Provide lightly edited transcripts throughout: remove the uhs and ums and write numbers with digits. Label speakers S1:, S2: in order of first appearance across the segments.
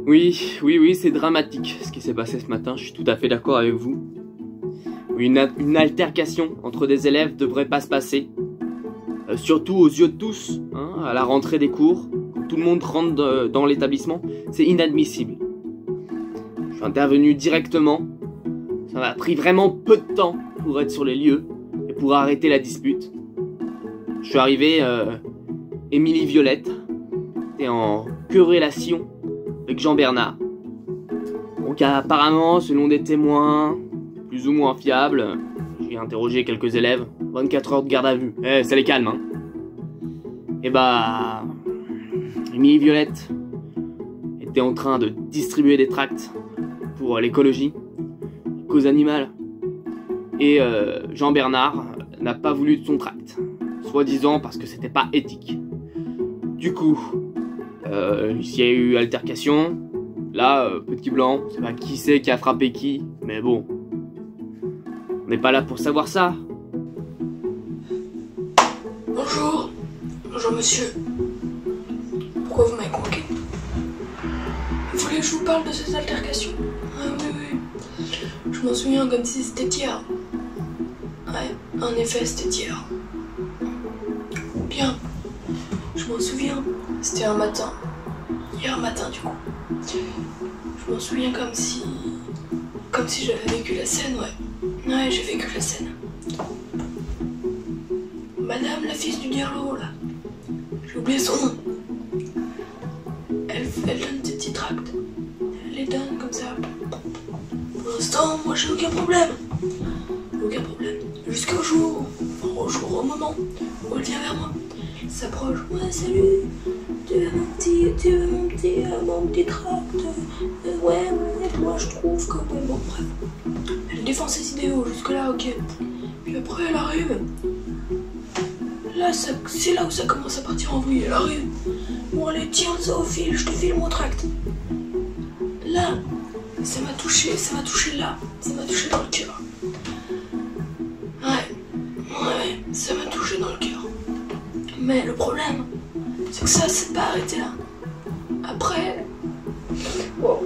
S1: Oui, c'est dramatique ce qui s'est passé ce matin, je suis tout à fait d'accord avec vous. Une altercation entre des élèves ne devrait pas se passer. Surtout aux yeux de tous, hein, à la rentrée des cours, quand tout le monde rentre dans l'établissement, c'est inadmissible. Je suis intervenu directement, ça m'a pris vraiment peu de temps pour être sur les lieux et pour arrêter la dispute. Je suis arrivé, Émilie Violette était en querellation avec Jean-Bernard. Donc apparemment, selon des témoins plus ou moins fiables, j'ai interrogé quelques élèves, 24 heures de garde à vue. Ça les calme, hein. Et bah... Émilie Violette était en train de distribuer des tracts pour l'écologie, les causes animales. Et Jean-Bernard n'a pas voulu de son tract, soi-disant parce que c'était pas éthique. Du coup, s'il y a eu altercation, là, petit blanc, je sais pas qui c'est qui a frappé qui, mais bon, on n'est pas là pour savoir ça.
S2: Bonjour monsieur. Pourquoi vous m'avez convoqué? Vous voulez que je vous parle de cette altercation? Ah oui. Je m'en souviens comme si c'était hier. Ouais, en effet c'était hier. Bien, je m'en souviens. C'était un matin. Hier matin du coup. Je m'en souviens comme si j'avais vécu la scène, ouais. Ouais, j'ai vécu la scène. Madame la fille du Dirlo, là. J'ai oublié son nom. Elle donne des petits tracts. Elle les donne comme ça. Pour l'instant, moi j'ai aucun problème. Aucun problème. Jusqu'au jour, au moment où elle vient vers moi. Elle s'approche. Ouais, salut. Tu veux mon petit tract. Ouais, moi je trouve que... Bon, bref. Elle défend ses idéaux, jusque là, ok. Puis après, elle arrive. Là, c'est là où ça commence à partir en vrille. Elle arrive. Bon, allez, tiens ça au fil, je te file mon tract. Là, ça m'a touché là. Ça m'a touché dans le cœur. Ouais, ça m'a touché dans le cœur. Mais le problème, c'est que ça s'est pas arrêté là. Après... Wow.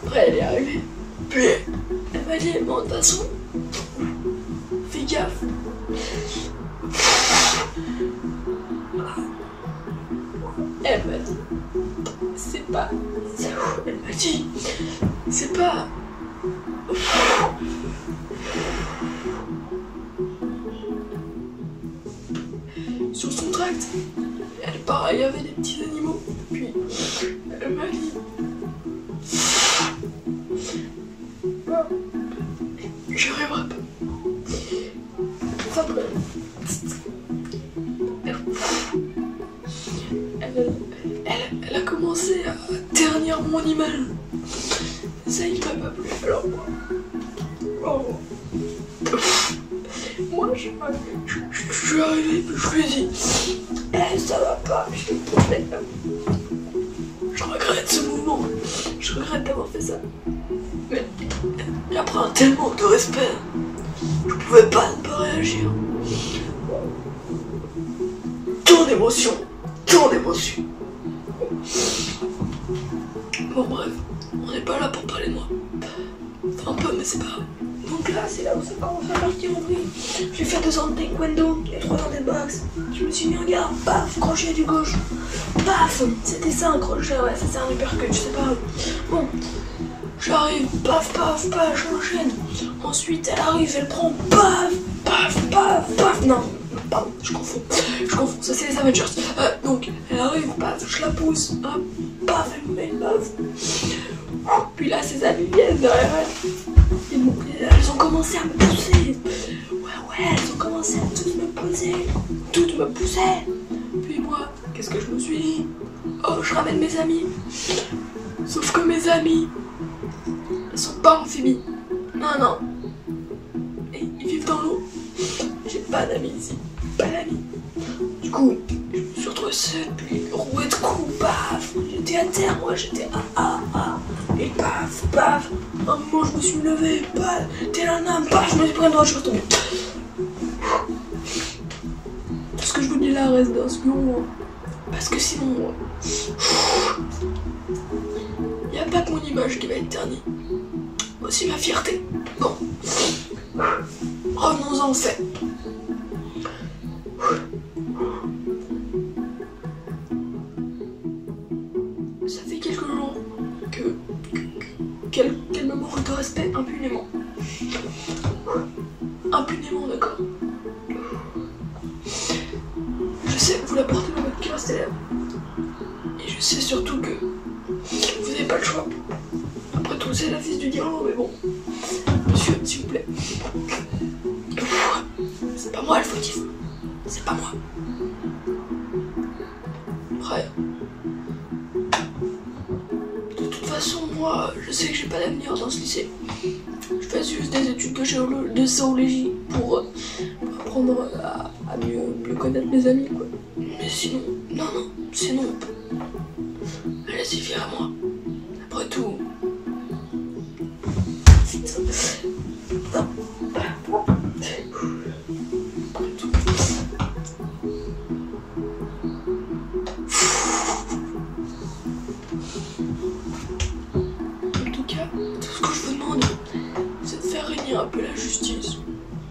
S2: Après, elle est arrivée. Puis, elle m'a dit, bon, de toute façon, fais gaffe. Elle m'a dit, c'est pas... Elle m'a dit, c'est pas... Sur son tract, elle pareil, il y avait des petits animaux. Puis, elle m'a dit... Je rêverai pas. Enfin, elle a commencé à ternir mon image. Ça, il m'a pas plu. Alors moi, je suis arrivé, puis je lui ai dit, ça va pas, j'ai des problèmes. Je regrette ce mouvement. Je regrette d'avoir fait ça. Mais elle apprend tellement de respect. Je pouvais pas ne pas réagir. Tant d'émotions. Bon bref, on n'est pas là pour parler de moi. Enfin un peu, mais c'est pas grave. Donc là, c'est là où ça commence à partir en vrille. J'ai fait 2 ans de taekwondo et 3 ans de boxe. Je me suis mis en garde, paf, crochet du gauche. Paf, c'était ça un crochet, ouais, ça c'est un uppercut, je sais pas. Bon, j'arrive, paf, j'enchaîne. Ensuite, elle arrive, elle prend, paf. Non, pardon, je confonds. Ça c'est les Avengers. Donc, elle arrive, paf, je la pousse, hop, paf, elle me met une baffe. Puis là, ses amis viennent derrière elle. Elles ont commencé à me pousser. Ouais, elles ont commencé à toutes me pousser. Puis moi, qu'est-ce que je me suis dit? Oh, je ramène mes amis. Sauf que mes amis, elles sont pas amphibies. Non. Et ils vivent dans l'eau. J'ai pas d'amis ici. Pas d'amis. Du coup, je me suis retrouvé seul, puis roué de coups, paf. J'étais à terre, moi, j'étais et paf. Un moment, je me suis levé, paf. T'es la name, paf, je me suis pris un droit, je suis retombé. Tout ce que je vous dis là reste d'un second. Parce que sinon, il n'y a pas que mon image qui va être ternie. Aussi ma fierté. Bon. Revenons-en au fait. Ça fait quelques jours qu'elle me manque de respect impunément. Impunément, d'accord. Je sais que vous la portez dans votre cœur, cette élève. Et je sais surtout que vous n'avez pas le choix. Après tout, c'est la fille du diable, mais bon. Monsieur, s'il vous plaît. C'est pas moi le fautif. C'est pas moi. Après. De toute façon, moi, je sais que j'ai pas d'avenir dans ce lycée. Je fais juste des études de zoologie pour apprendre à mieux connaître mes amis, quoi. Mais sinon, non, sinon, allez-y, viens à moi. Après tout. Non. Après tout. En tout cas, tout ce que je vous demande, c'est de faire régner un peu la justice.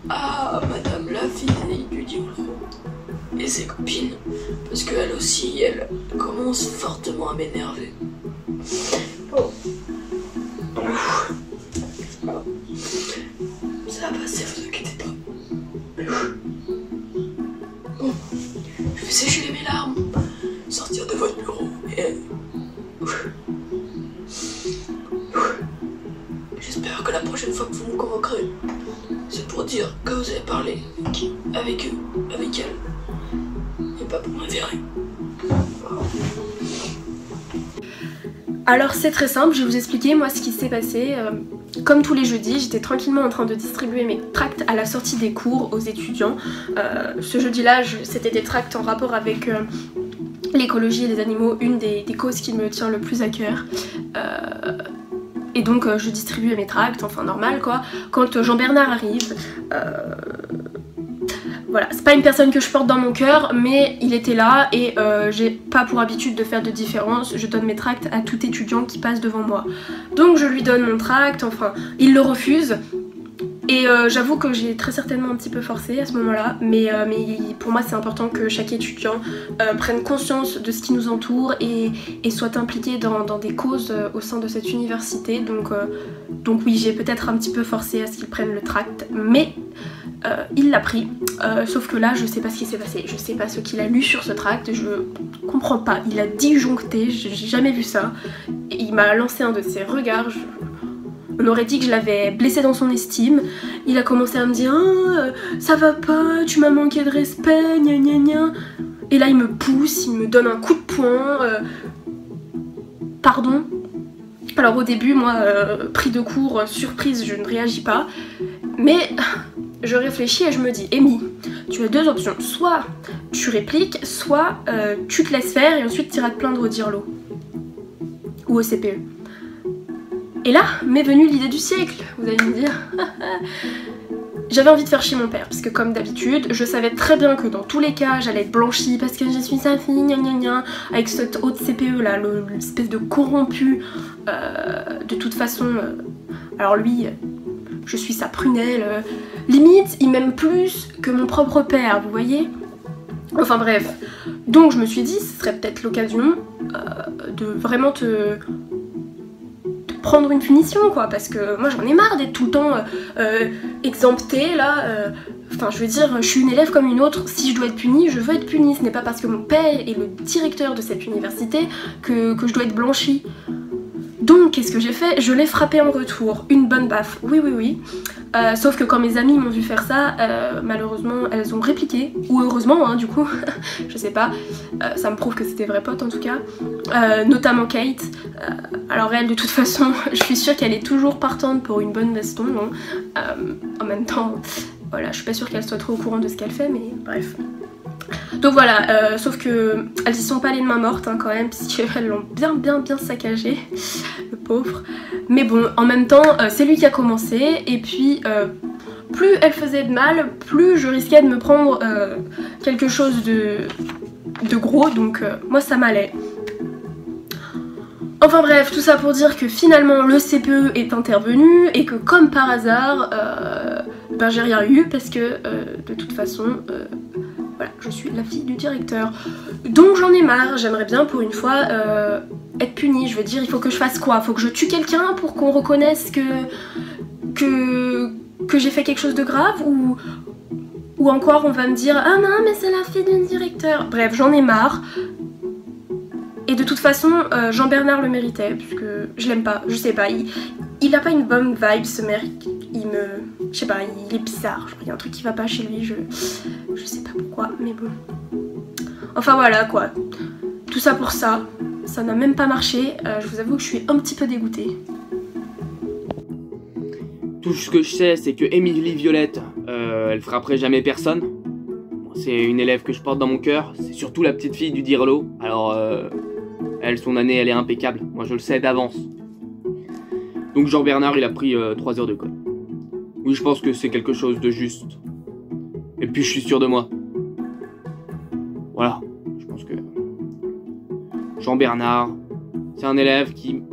S2: Ah, madame la fille du diable et ses copines, parce qu'elle aussi, elle commence fortement à m'énerver. Bon. Ça va passer, vous inquiétez pas. Bon, je vais sécher mes larmes, sortir de votre bureau et... J'espère que la prochaine fois que vous me convoquerez, c'est pour dire que vous avez parlé avec eux, avec elle, et pas pour me virer.
S3: Alors c'est très simple, je vais vous expliquer moi ce qui s'est passé. Comme tous les jeudis, j'étais tranquillement en train de distribuer mes tracts à la sortie des cours aux étudiants. Ce jeudi-là, c'était des tracts en rapport avec l'écologie et les animaux, une des causes qui me tient le plus à cœur. Et donc je distribuais mes tracts, enfin normal quoi. Quand Jean-Bernard arrive, voilà, c'est pas une personne que je porte dans mon cœur, mais il était là et j'ai pas pour habitude de faire de différence. Je donne mes tracts à tout étudiant qui passe devant moi. Donc je lui donne mon tract, enfin il le refuse. Et j'avoue que j'ai très certainement un petit peu forcé à ce moment-là, mais pour moi c'est important que chaque étudiant prenne conscience de ce qui nous entoure et soit impliqué dans des causes au sein de cette université. Donc oui, j'ai peut-être un petit peu forcé à ce qu'il prenne le tract, mais il l'a pris. Sauf que là, je sais pas ce qui s'est passé, je sais pas ce qu'il a lu sur ce tract, je comprends pas. Il a disjoncté, j'ai jamais vu ça. Et il m'a lancé un de ses regards. On aurait dit que je l'avais blessé dans son estime. Il a commencé à me dire ah, ça va pas, tu m'as manqué de respect, gna gna gna. Et là il me pousse, il me donne un coup de poing. Pardon. Alors au début, moi, pris de court, surprise, je ne réagis pas. Mais je réfléchis et je me dis Amy, tu as deux options. Soit tu répliques, soit tu te laisses faire et ensuite tu iras te plaindre au DIRLO. Ou au CPE. Et là m'est venue l'idée du siècle, vous allez me dire. J'avais envie de faire chier mon père, parce que comme d'habitude, je savais très bien que dans tous les cas, j'allais être blanchie parce que je suis sa fille, gna gna gna, avec cette haute CPE là, l'espèce de corrompu. De toute façon, alors lui, je suis sa prunelle. Limite, il m'aime plus que mon propre père, vous voyez. Enfin bref. Donc je me suis dit, ce serait peut-être l'occasion de vraiment te prendre une punition quoi, parce que moi j'en ai marre d'être tout le temps exemptée là, enfin je veux dire, je suis une élève comme une autre, si je dois être punie, je veux être punie, ce n'est pas parce que mon père est le directeur de cette université que je dois être blanchie. Donc qu'est-ce que j'ai fait? Je l'ai frappé en retour, une bonne baffe, oui. Sauf que quand mes amies m'ont vu faire ça, malheureusement elles ont répliqué, ou heureusement hein, du coup, je sais pas, ça me prouve que c'était vrai pote en tout cas, notamment Kate. Alors elle de toute façon, je suis sûre qu'elle est toujours partante pour une bonne baston, hein. En même temps, voilà, je suis pas sûre qu'elle soit trop au courant de ce qu'elle fait, mais bref. Donc voilà, sauf que elles y sont pas allées de main morte hein, quand même, puisqu'elles l'ont bien saccagé, le pauvre. Mais bon, en même temps, c'est lui qui a commencé, et puis plus elle faisait de mal, plus je risquais de me prendre quelque chose de gros, donc moi ça m'allait. Enfin bref, tout ça pour dire que finalement le CPE est intervenu et que comme par hasard, ben j'ai rien eu parce que de toute façon, voilà, je suis la fille du directeur. Donc j'en ai marre, j'aimerais bien pour une fois être punie. Je veux dire, il faut que je fasse quoi? Faut que je tue quelqu'un pour qu'on reconnaisse que j'ai fait quelque chose de grave, ou encore on va me dire ah non mais c'est la fille du directeur. Bref, j'en ai marre. Et de toute façon, Jean-Bernard le méritait, puisque je l'aime pas, je sais pas, il a pas une bonne vibe ce mec, je sais pas, il est bizarre, il y a un truc qui va pas chez lui, je sais pas pourquoi, mais bon. Enfin voilà quoi, tout ça pour ça n'a même pas marché, je vous avoue que je suis un petit peu dégoûtée.
S1: Tout ce que je sais, c'est que Émilie Violette, elle frapperait jamais personne. C'est une élève que je porte dans mon cœur, c'est surtout la petite fille du Dirlo, alors elle, son année, elle est impeccable, moi je le sais d'avance. Donc Jean-Bernard, il a pris 3 heures de colle. Oui, je pense que c'est quelque chose de juste. Et puis je suis sûr de moi. Voilà, je pense que Jean-Bernard, c'est un élève qui,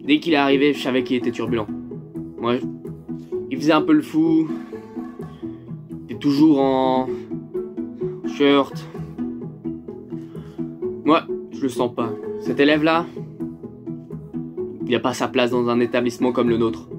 S1: dès qu'il est arrivé, je savais qu'il était turbulent. Moi, il faisait un peu le fou. Il était toujours en shirt. Moi, je le sens pas. Cet élève-là, il n'a pas sa place dans un établissement comme le nôtre.